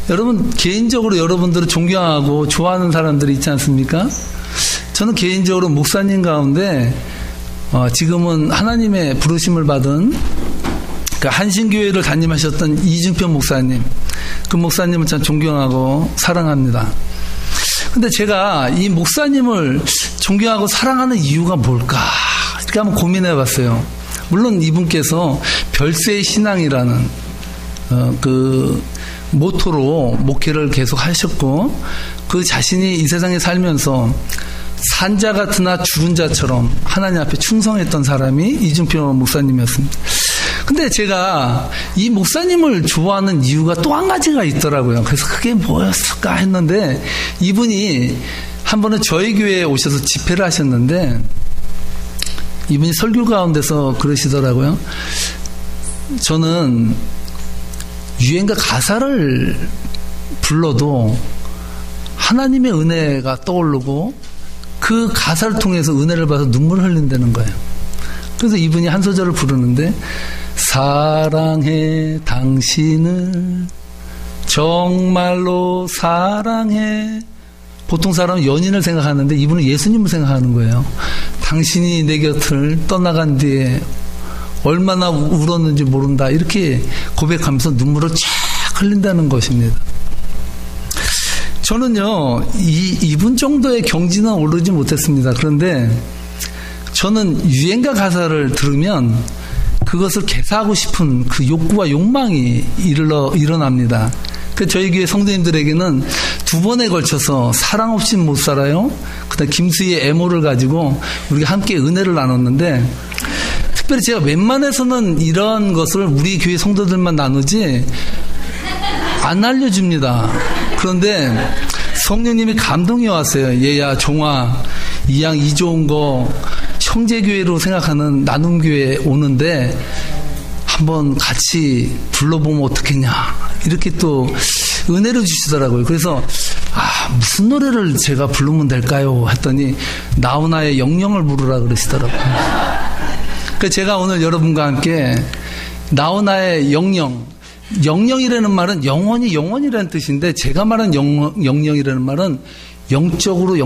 여러분 개인적으로 여러분들을 존경하고 좋아하는 사람들이 있지 않습니까? 저는 개인적으로 목사님 가운데 지금은 하나님의 부르심을 받은 그 한신교회를 담임하셨던 이중표 목사님, 그 목사님을 참 존경하고 사랑합니다. 근데 제가 이 목사님을 존경하고 사랑하는 이유가 뭘까? 이렇게 한번 고민해 봤어요. 물론 이분께서 별세의 신앙이라는 그 모토로 목회를 계속 하셨고, 그 자신이 이 세상에 살면서 산자 같으나 죽은 자처럼 하나님 앞에 충성했던 사람이 이중표 목사님이었습니다. 근데 제가 이 목사님을 좋아하는 이유가 또 한 가지가 있더라고요. 그래서 그게 뭐였을까 했는데, 이분이 한 번은 저희 교회에 오셔서 집회를 하셨는데, 이분이 설교 가운데서 그러시더라고요. 저는 유행가 가사를 불러도 하나님의 은혜가 떠오르고 그 가사를 통해서 은혜를 받아서 눈물을 흘린다는 거예요. 그래서 이분이 한 소절을 부르는데, 사랑해 당신을 정말로 사랑해. 보통 사람은 연인을 생각하는데 이분은 예수님을 생각하는 거예요. 당신이 내 곁을 떠나간 뒤에 얼마나 울었는지 모른다, 이렇게 고백하면서 눈물을 쫙 흘린다는 것입니다. 저는요, 이분 정도의 경지는 오르지 못했습니다. 그런데 저는 유행가 가사를 들으면 그것을 개사하고 싶은 그 욕구와 욕망이 일어납니다. 그 저희 교회 성도님들에게는 2번에 걸쳐서 사랑 없이 못 살아요, 그다음 김수희의 애모를 가지고 우리가 함께 은혜를 나눴는데, 특별히 제가 웬만해서는 이런 것을 우리 교회 성도들만 나누지 안 알려줍니다. 그런데 성령님이 감동이 왔어요. 얘야 종아, 이 양 이 좋은 거 형제교회로 생각하는 나눔교회에 오는데 한번 같이 불러보면 어떻겠냐, 이렇게 또 은혜를 주시더라고요. 그래서 무슨 노래를 제가 부르면 될까요 했더니 나훈아의 영영을 부르라 그러시더라고요. 그래서 제가 오늘 여러분과 함께 나훈아의 영영이라는 말은 영원이라는 뜻인데, 제가 말한 영영이라는 말은 영적으로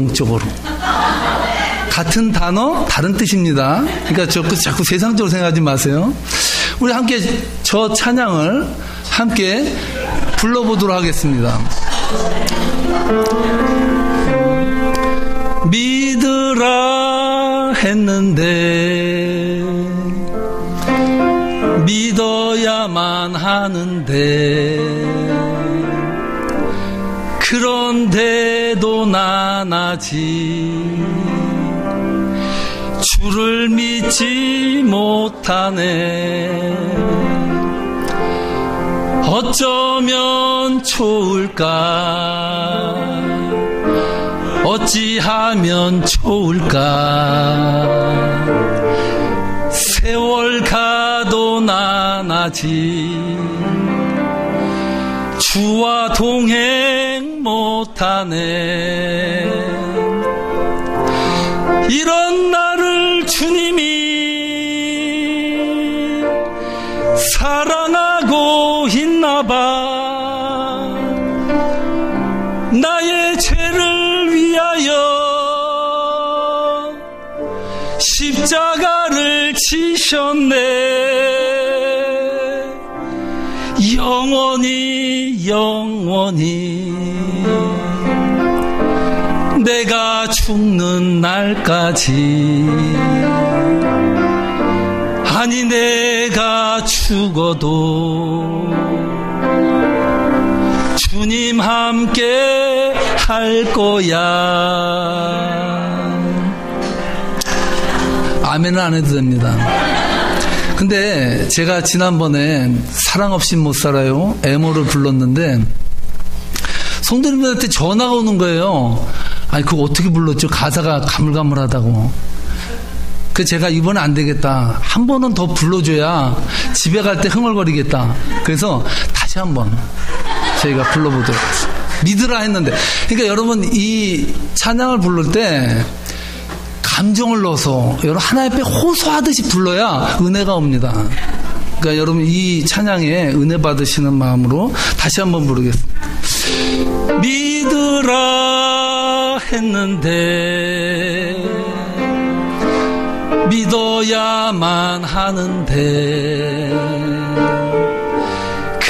같은 단어 다른 뜻입니다. 그러니까 자꾸 세상적으로 생각하지 마세요. 우리 함께 저 찬양을 함께 불러보도록 하겠습니다. 믿으라 했는데 믿어야만 하는데, 그런데도 난 아직 주를 믿지 못하네. 어쩌면 좋을까, 어찌하면 좋을까. 세월 가도 난 아직 주와 동행 못하네. 이런 나를 주님이 사랑하고 있나봐. 나의 죄를 위하여 십자가를 지셨네. 영원히 내가 죽는 날까지, 아니 내가 죽어도 주님 함께 할 거야. 아멘은 안 해도 됩니다. 근데 제가 지난번에 사랑 없이 못 살아요 애모를 불렀는데, 성도님들한테 전화가 오는 거예요. 아니 그거 어떻게 불렀죠? 가사가 가물가물하다고. 그래서 제가 이번에 안 되겠다, 한 번은 더 불러줘야 집에 갈 때 흥얼거리겠다. 그래서 다시 한번 저희가 불러보도록 하겠습니다. 믿으라 했는데, 그러니까 여러분 이 찬양을 부를 때 감정을 넣어서 여러분 하나님 앞에 호소하듯이 불러야 은혜가 옵니다. 그러니까 여러분 이 찬양에 은혜 받으시는 마음으로 다시 한번 부르겠습니다. 믿으라 했는데 믿어야만 하는데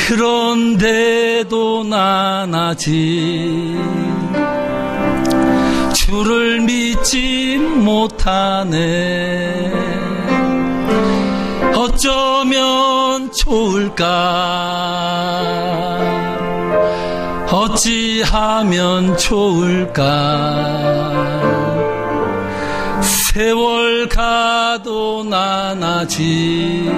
그런데도 난 아직 주를 믿지 못하네. 어쩌면 좋을까? 어찌하면 좋을까? 세월 가도 난 아직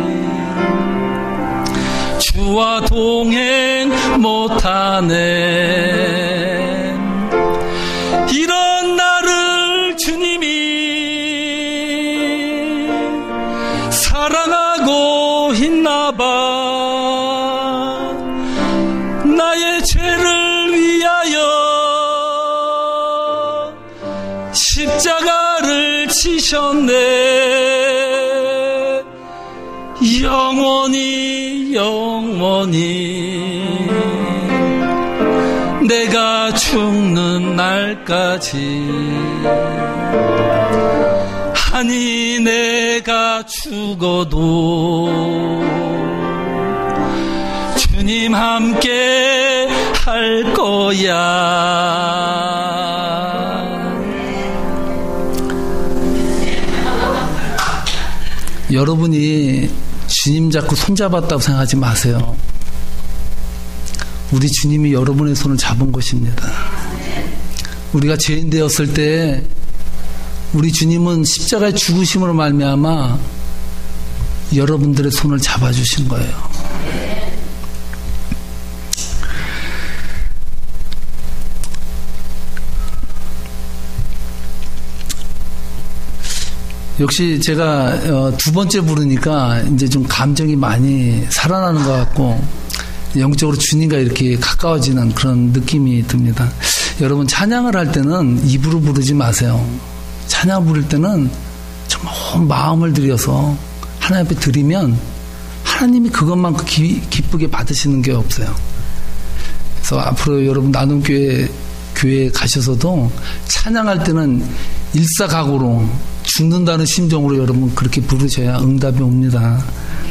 주와 동행 못하네. 이런 나를 주님이 사랑하고 있나봐. 나의 죄를 위하여 십자가를 지셨네. 영원히 내가 죽는 날까지, 아니 내가 죽어도 주님 함께 할 거야. 여러분이 주님 잡고 손잡았다고 생각하지 마세요. 우리 주님이 여러분의 손을 잡은 것입니다. 우리가 죄인 되었을 때 우리 주님은 십자가의 죽으심으로 말미암아 여러분들의 손을 잡아주신 거예요. 역시 제가 두 번째 부르니까 이제 좀 감정이 많이 살아나는 것 같고 영적으로 주님과 이렇게 가까워지는 그런 느낌이 듭니다. 여러분 찬양을 할 때는 입으로 부르지 마세요. 찬양 부를 때는 정말 온 마음을 들여서 하나님 앞에 드리면 하나님이 그것만큼 기쁘게 받으시는 게 없어요. 그래서 앞으로 여러분 나눔교회에 가셔서도 찬양할 때는 일사각오로 죽는다는 심정으로 여러분 그렇게 부르셔야 응답이 옵니다.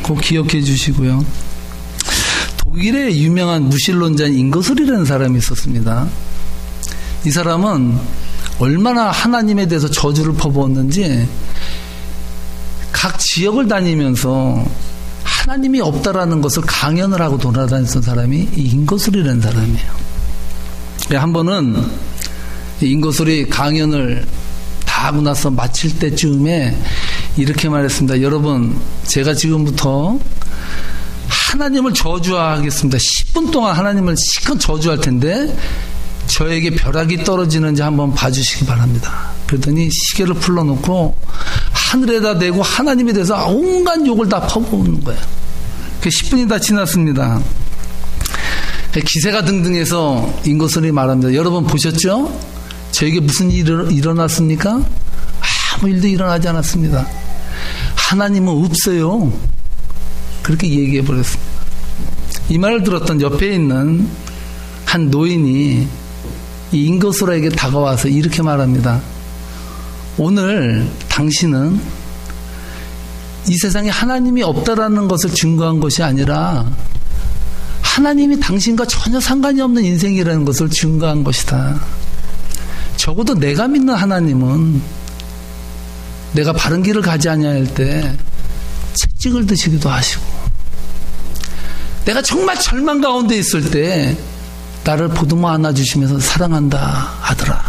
꼭 기억해 주시고요. 독일의 유명한 무신론자인 잉거슬이라는 사람이 있었습니다. 이 사람은 얼마나 하나님에 대해서 저주를 퍼부었는지 각 지역을 다니면서 하나님이 없다라는 것을 강연을 하고 돌아다녔던 사람이 이 잉거슬이라는 사람이에요. 한 번은 잉거슬이 강연을 다 하고 나서 마칠 때쯤에 이렇게 말했습니다. 여러분, 제가 지금부터 하나님을 저주하겠습니다. 10분 동안 하나님을 시컷 저주할 텐데 저에게 벼락이 떨어지는지 한번 봐주시기 바랍니다. 그랬더니 시계를 풀러놓고 하늘에다 대고 하나님에 대해서 온갖 욕을 다 퍼부은 거예요. 10분이 다 지났습니다. 기세가 등등해서 잉거슬이 말합니다. 여러분 보셨죠? 저에게 무슨 일이 일어났습니까? 아무 일도 일어나지 않았습니다. 하나님은 없어요. 그렇게 얘기해 버렸습니다. 이 말을 들었던 옆에 있는 한 노인이 이 잉거슬에게 다가와서 이렇게 말합니다. 오늘 당신은 이 세상에 하나님이 없다라는 것을 증거한 것이 아니라 하나님이 당신과 전혀 상관이 없는 인생이라는 것을 증거한 것이다. 적어도 내가 믿는 하나님은 내가 바른 길을 가지 아니할 때 채찍을 드시기도 하시고, 내가 정말 절망 가운데 있을 때 나를 보듬어 안아주시면서 사랑한다 아들아,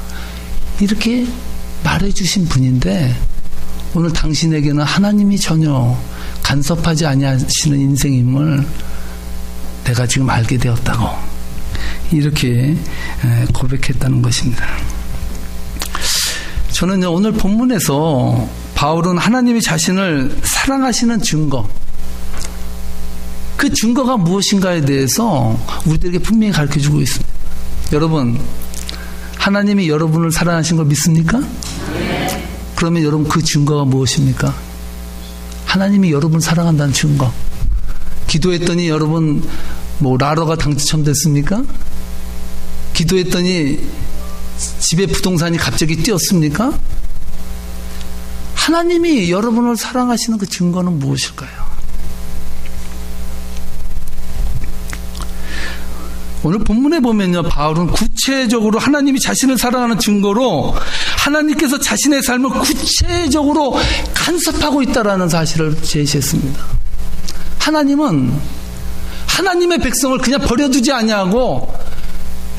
이렇게 말해주신 분인데 오늘 당신에게는 하나님이 전혀 간섭하지 아니하시는 인생임을 내가 지금 알게 되었다고 이렇게 고백했다는 것입니다. 저는 오늘 본문에서 바울은 하나님이 자신을 사랑하시는 증거, 그 증거가 무엇인가에 대해서 우리들에게 분명히 가르쳐주고 있습니다. 여러분, 하나님이 여러분을 사랑하신 걸 믿습니까? 네. 그러면 여러분 그 증거가 무엇입니까? 하나님이 여러분을 사랑한다는 증거. 기도했더니 여러분 라러가 당첨됐습니까? 기도했더니 집에 부동산이 갑자기 뛰었습니까? 하나님이 여러분을 사랑하시는 그 증거는 무엇일까요? 오늘 본문에 보면요, 바울은 구체적으로 하나님이 자신을 사랑하는 증거로 하나님께서 자신의 삶을 구체적으로 간섭하고 있다는 사실을 제시했습니다. 하나님은 하나님의 백성을 그냥 버려두지 아니하고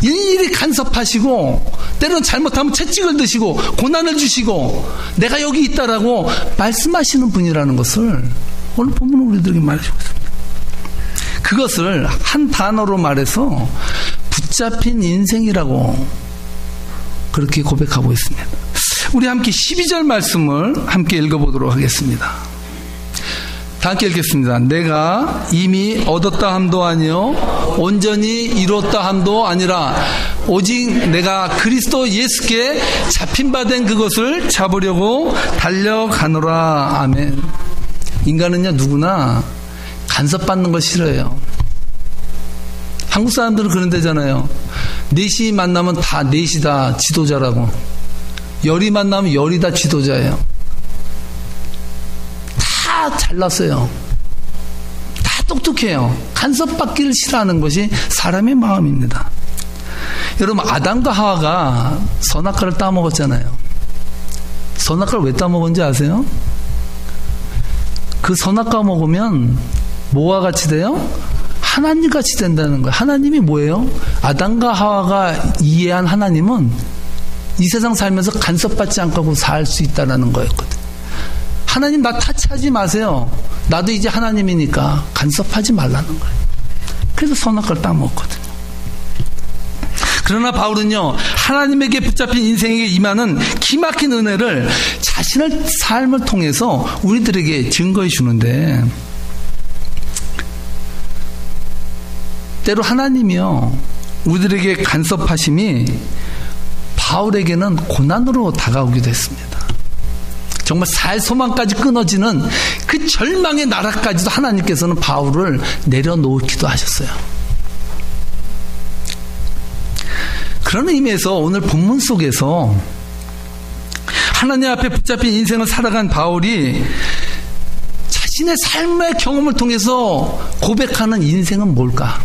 일일이 간섭하시고 때로는 잘못하면 채찍을 드시고 고난을 주시고 내가 여기 있다라고 말씀하시는 분이라는 것을 오늘 본문은 우리들에게 말해주고 있습니다. 그것을 한 단어로 말해서 붙잡힌 인생이라고 그렇게 고백하고 있습니다. 우리 함께 12절 말씀을 함께 읽어보도록 하겠습니다. 다 함께 읽겠습니다. 내가 이미 얻었다 함도 아니요 온전히 이뤘다 함도 아니라 오직 내가 그리스도 예수께 잡힌 바 된 그것을 잡으려고 달려가노라. 아멘. 인간은요, 누구나 간섭받는 걸 싫어해요. 한국 사람들은 그런 데잖아요. 넷이 만나면 다 넷이 다 지도자라고. 열이 만나면 열이 다 지도자예요. 다 잘났어요. 다 똑똑해요. 간섭받기를 싫어하는 것이 사람의 마음입니다. 여러분, 아담과 하와가 선악과를 따먹었잖아요. 선악과를 왜 따먹은지 아세요? 그 선악과 먹으면 뭐와 같이 돼요? 하나님 같이 된다는 거예요. 하나님이 뭐예요? 아담과 하와가 이해한 하나님은 이 세상 살면서 간섭받지 않고 살 수 있다는 거였거든요. 하나님 나 타치하지 마세요. 나도 이제 하나님이니까 간섭하지 말라는 거예요. 그래서 선악과를 따먹었거든요. 그러나 바울은요, 하나님에게 붙잡힌 인생에게 임하는 기막힌 은혜를 자신의 삶을 통해서 우리들에게 증거해 주는데, 때로 하나님이요, 우리들에게 간섭하심이 바울에게는 고난으로 다가오기도 했습니다. 정말 살 소망까지 끊어지는 그 절망의 나라까지도 하나님께서는 바울을 내려놓기도 하셨어요. 그런 의미에서 오늘 본문 속에서 하나님 앞에 붙잡힌 인생을 살아간 바울이 자신의 삶의 경험을 통해서 고백하는 인생은 뭘까?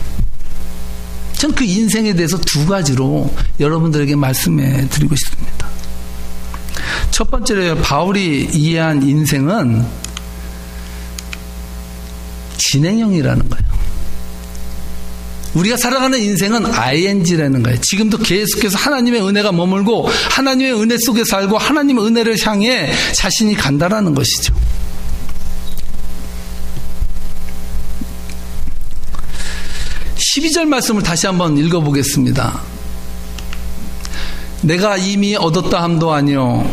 전 그 인생에 대해서 두 가지로 여러분들에게 말씀해 드리고 싶습니다. 첫 번째로 바울이 이해한 인생은 진행형이라는 거예요. 우리가 살아가는 인생은 ing라는 거예요. 지금도 계속해서 하나님의 은혜가 머물고 하나님의 은혜 속에 살고 하나님의 은혜를 향해 자신이 간다라는 것이죠. 12절 말씀을 다시 한번 읽어보겠습니다. 내가 이미 얻었다 함도 아니요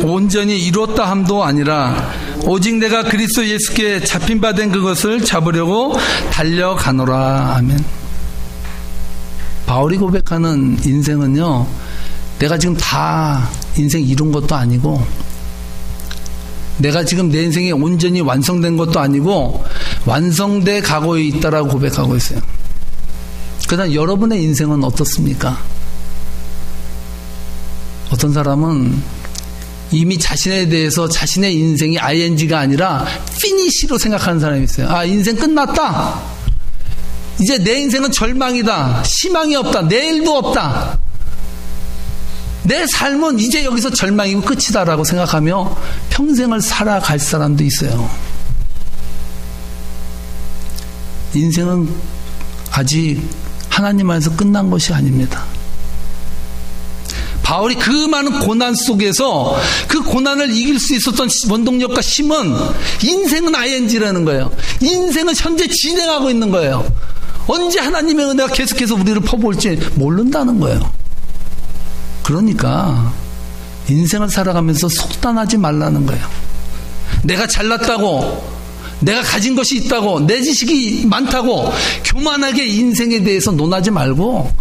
온전히 이루었다 함도 아니라 오직 내가 그리스도 예수께 잡힌 바 된 그것을 잡으려고 달려가노라. 아멘. 바울이 고백하는 인생은요, 내가 지금 다 인생 이룬 것도 아니고 내가 지금 내 인생이 온전히 완성된 것도 아니고 완성돼 가고 있다라고 고백하고 있어요. 그다음 여러분의 인생은 어떻습니까? 어떤 사람은 이미 자신에 대해서 자신의 인생이 ing가 아니라 피니시로 생각하는 사람이 있어요. 아, 인생 끝났다. 이제 내 인생은 절망이다. 희망이 없다. 내일도 없다. 내 삶은 이제 여기서 절망이고 끝이다라고 생각하며 평생을 살아갈 사람도 있어요. 인생은 아직 하나님 안에서 끝난 것이 아닙니다. 바울이 그 많은 고난 속에서 그 고난을 이길 수 있었던 원동력과 힘은 인생은 ing라는 거예요. 인생은 현재 진행하고 있는 거예요. 언제 하나님의 은혜가 계속해서 우리를 퍼부을지 모른다는 거예요. 그러니까 인생을 살아가면서 속단하지 말라는 거예요. 내가 잘났다고, 내가 가진 것이 있다고, 내 지식이 많다고 교만하게 인생에 대해서 논하지 말고,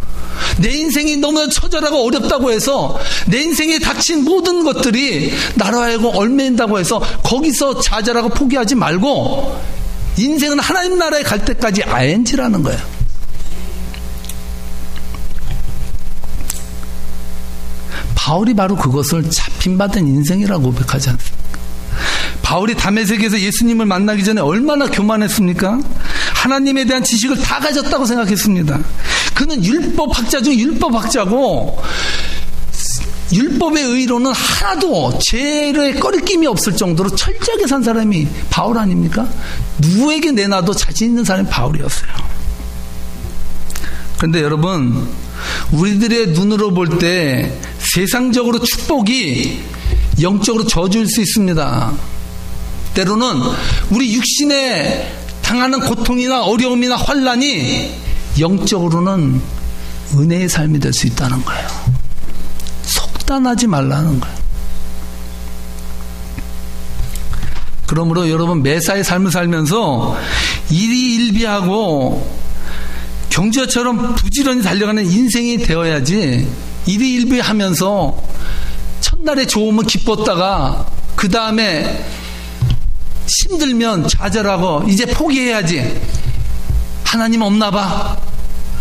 내 인생이 너무 처절하고 어렵다고 해서 내 인생에 닥친 모든 것들이 나로 하여금 얽매인다고 해서 거기서 좌절하고 포기하지 말고 인생은 하나님 나라에 갈 때까지 ING라는 거예요. 바울이 바로 그것을 잡힌받은 인생이라고 고백하지 않습니까? 바울이 다메섹에서 예수님을 만나기 전에 얼마나 교만했습니까? 하나님에 대한 지식을 다 가졌다고 생각했습니다. 그는 율법학자 중 율법학자고 율법의 의로는 하나도 죄에 꺼리낌이 없을 정도로 철저하게 산 사람이 바울 아닙니까? 누구에게 내놔도 자신 있는 사람이 바울이었어요. 그런데 여러분, 우리들의 눈으로 볼 때 세상적으로 축복이 영적으로 저주일 수 있습니다. 때로는 우리 육신에 당하는 고통이나 어려움이나 환난이 영적으로는 은혜의 삶이 될 수 있다는 거예요. 속단하지 말라는 거예요. 그러므로 여러분, 매사의 삶을 살면서 일희일비하고 경주처럼 부지런히 달려가는 인생이 되어야지, 일희일비하면서 첫날에 좋으면 기뻤다가 그 다음에 힘들면 좌절하고 이제 포기해야지, 하나님 없나 봐,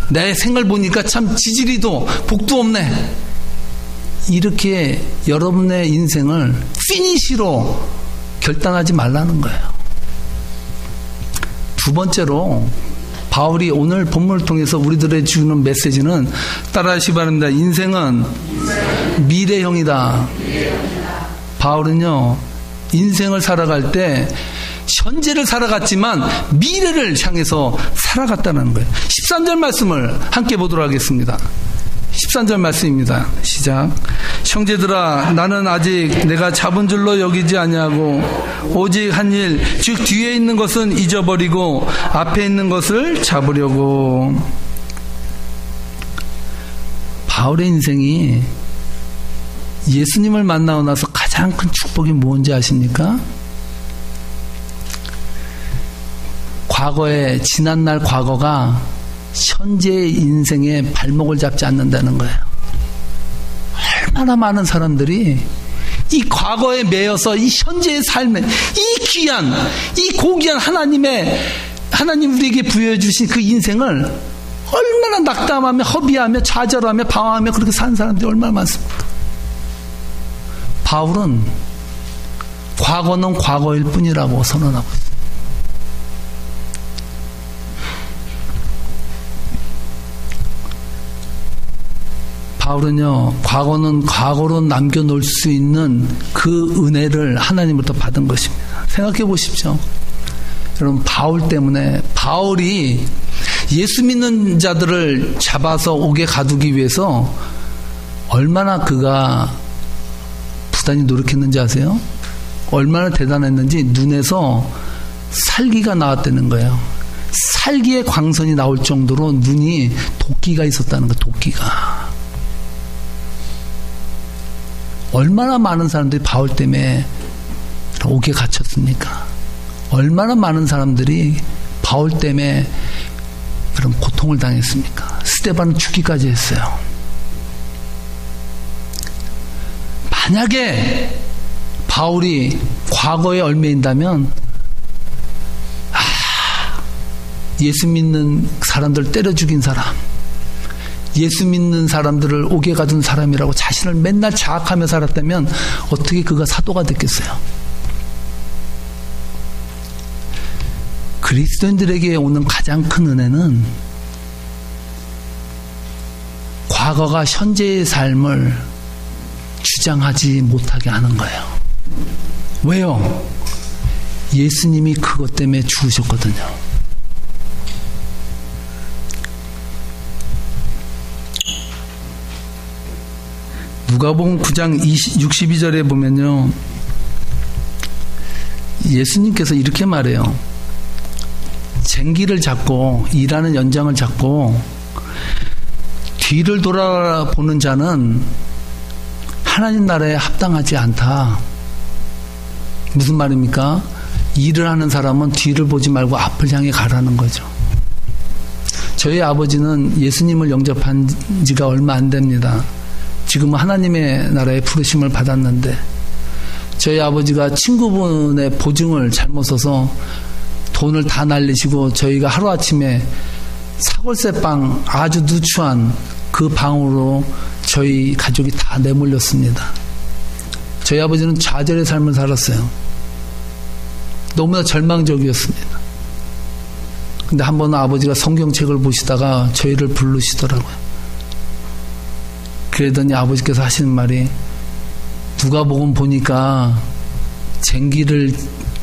내 생활 보니까 참 지지리도 복도 없네, 이렇게 여러분의 인생을 피니시로 결단하지 말라는 거예요. 두 번째로 바울이 오늘 본문을 통해서 우리들에게 주는 메시지는, 따라하시기 바랍니다. 인생은 미래형이다. 바울은요, 인생을 살아갈 때 현재를 살아갔지만 미래를 향해서 살아갔다는 거예요. 13절 말씀을 함께 보도록 하겠습니다. 13절 말씀입니다. 시작. 형제들아, 나는 아직 내가 잡은 줄로 여기지 아니하고 오직 한 일, 즉 뒤에 있는 것은 잊어버리고 앞에 있는 것을 잡으려고. 바울의 인생이 예수님을 만나고 나서 가장 큰 축복이 뭔지 아십니까? 과거의, 지난날 과거가 현재의 인생에 발목을 잡지 않는다는 거예요. 얼마나 많은 사람들이 이 과거에 매여서 이 현재의 삶에, 이 귀한, 이 고귀한 하나님 우리에게 부여해 주신 그 인생을 얼마나 낙담하며 허비하며 좌절하며 방황하며 그렇게 사는 사람들이 얼마나 많습니까? 바울은 과거는 과거일 뿐이라고 선언하고 있습니다. 바울은요, 과거는 과거로 남겨놓을 수 있는 그 은혜를 하나님으로부터 받은 것입니다. 생각해 보십시오. 여러분, 바울 때문에, 바울이 예수 믿는 자들을 잡아서 옥에 가두기 위해서 얼마나 그가 부단히 노력했는지 아세요? 얼마나 대단했는지 눈에서 살기가 나왔다는 거예요. 살기의 광선이 나올 정도로 눈이 도끼가 있었다는 거예요. 도끼가. 얼마나 많은 사람들이 바울 때문에 옥에 갇혔습니까? 얼마나 많은 사람들이 바울 때문에 그런 고통을 당했습니까? 스데반은 죽기까지 했어요. 만약에 바울이 과거에 얽매인다면, 예수 믿는 사람들 때려 죽인 사람, 예수 믿는 사람들을 옥에 가둔 사람이라고 자신을 맨날 자학하며 살았다면 어떻게 그가 사도가 됐겠어요? 그리스도인들에게 오는 가장 큰 은혜는 과거가 현재의 삶을 주장하지 못하게 하는 거예요. 왜요? 예수님이 그것 때문에 죽으셨거든요. 누가복음 9장 62절에 보면요, 예수님께서 이렇게 말해요. 쟁기를 잡고, 일하는 연장을 잡고 뒤를 돌아보는 자는 하나님 나라에 합당하지 않다. 무슨 말입니까? 일을 하는 사람은 뒤를 보지 말고 앞을 향해 가라는 거죠. 저희 아버지는 예수님을 영접한 지가 얼마 안 됩니다. 지금은 하나님의 나라에 부르심을 받았는데, 저희 아버지가 친구분의 보증을 잘못 써서 돈을 다 날리시고 저희가 하루아침에 사골세방 아주 누추한 그 방으로 저희 가족이 다 내몰렸습니다. 저희 아버지는 좌절의 삶을 살았어요. 너무나 절망적이었습니다. 근데 한 번은 아버지가 성경책을 보시다가 저희를 부르시더라고요. 그러더니 아버지께서 하시는 말이, 누가복음 보니까 쟁기를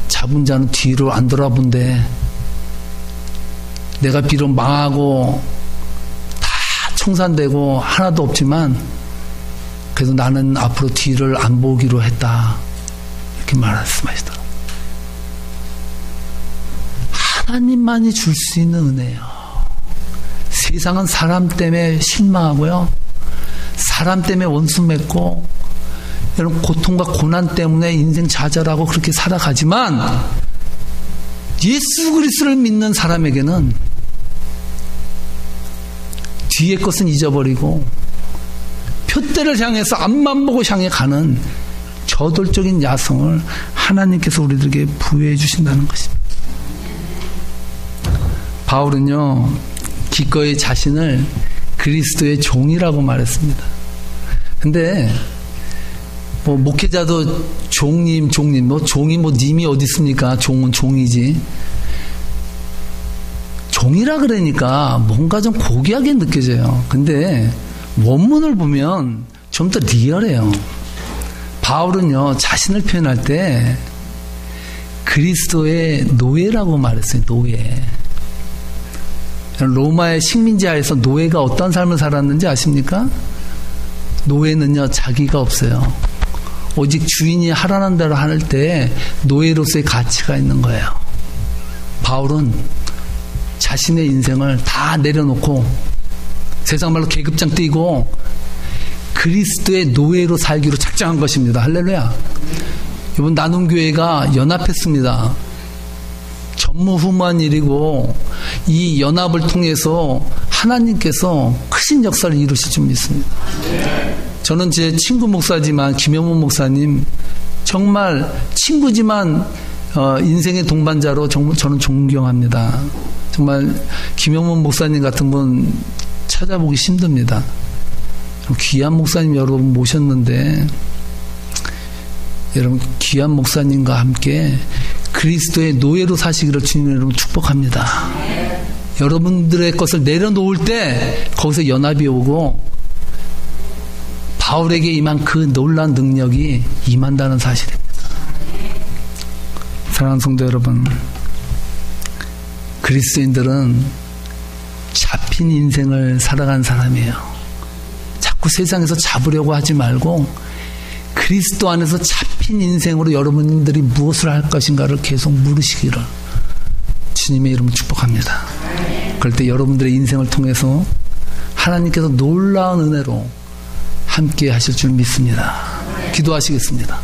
잡은 자는 뒤로 안 돌아본대. 내가 비록 망하고 다 청산되고 하나도 없지만 그래도 나는 앞으로 뒤를 안 보기로 했다. 이렇게 말씀하시더라고요. 하나님만이 줄 수 있는 은혜예요. 세상은 사람 때문에 실망하고요. 사람 때문에 원수 맺고 여러분 고통과 고난 때문에 인생 좌절하고 그렇게 살아가지만 예수 그리스도를 믿는 사람에게는 뒤의 것은 잊어버리고 표대를 향해서 앞만 보고 향해 가는 저돌적인 야성을 하나님께서 우리들에게 부여해 주신다는 것입니다. 바울은요, 기꺼이 자신을 그리스도의 종이라고 말했습니다. 근데 뭐 목회자도 종님, 뭐 종이 뭐 님이 어디 있습니까? 종은 종이지. 종이라 그러니까 뭔가 좀 고귀하게 느껴져요. 근데 원문을 보면 좀 더 리얼해요. 바울은요, 자신을 표현할 때 그리스도의 노예라고 말했어요. 노예. 로마의 식민지 하에서 노예가 어떤 삶을 살았는지 아십니까? 노예는요, 자기가 없어요. 오직 주인이 하라는 대로 할 때 노예로서의 가치가 있는 거예요. 바울은 자신의 인생을 다 내려놓고 세상 말로 계급장 띄고 그리스도의 노예로 살기로 작정한 것입니다. 할렐루야. 이번 나눔교회가 연합했습니다. 전무후무한 일이고 이 연합을 통해서 하나님께서 크신 역사를 이루실 줄 믿습니다. 저는 제 친구 목사지만 김영문 목사님 정말 친구지만 인생의 동반자로 저는 존경합니다. 정말 김영문 목사님 같은 분 찾아보기 힘듭니다. 귀한 목사님 여러분 모셨는데 여러분 귀한 목사님과 함께 그리스도의 노예로 사시기를 주님의 이름으로 축복합니다. 여러분들의 것을 내려놓을 때 거기서 연합이 오고 바울에게 임한 그 놀라운 능력이 임한다는 사실입니다. 사랑하는 성도 여러분, 그리스도인들은 잡힌 인생을 살아간 사람이에요. 자꾸 세상에서 잡으려고 하지 말고 그리스도 안에서 잡힌 인생으로 여러분들이 무엇을 할 것인가를 계속 물으시기를 주님의 이름으로 축복합니다. 그럴 때 여러분들의 인생을 통해서 하나님께서 놀라운 은혜로 함께 하실 줄 믿습니다. 기도하시겠습니다.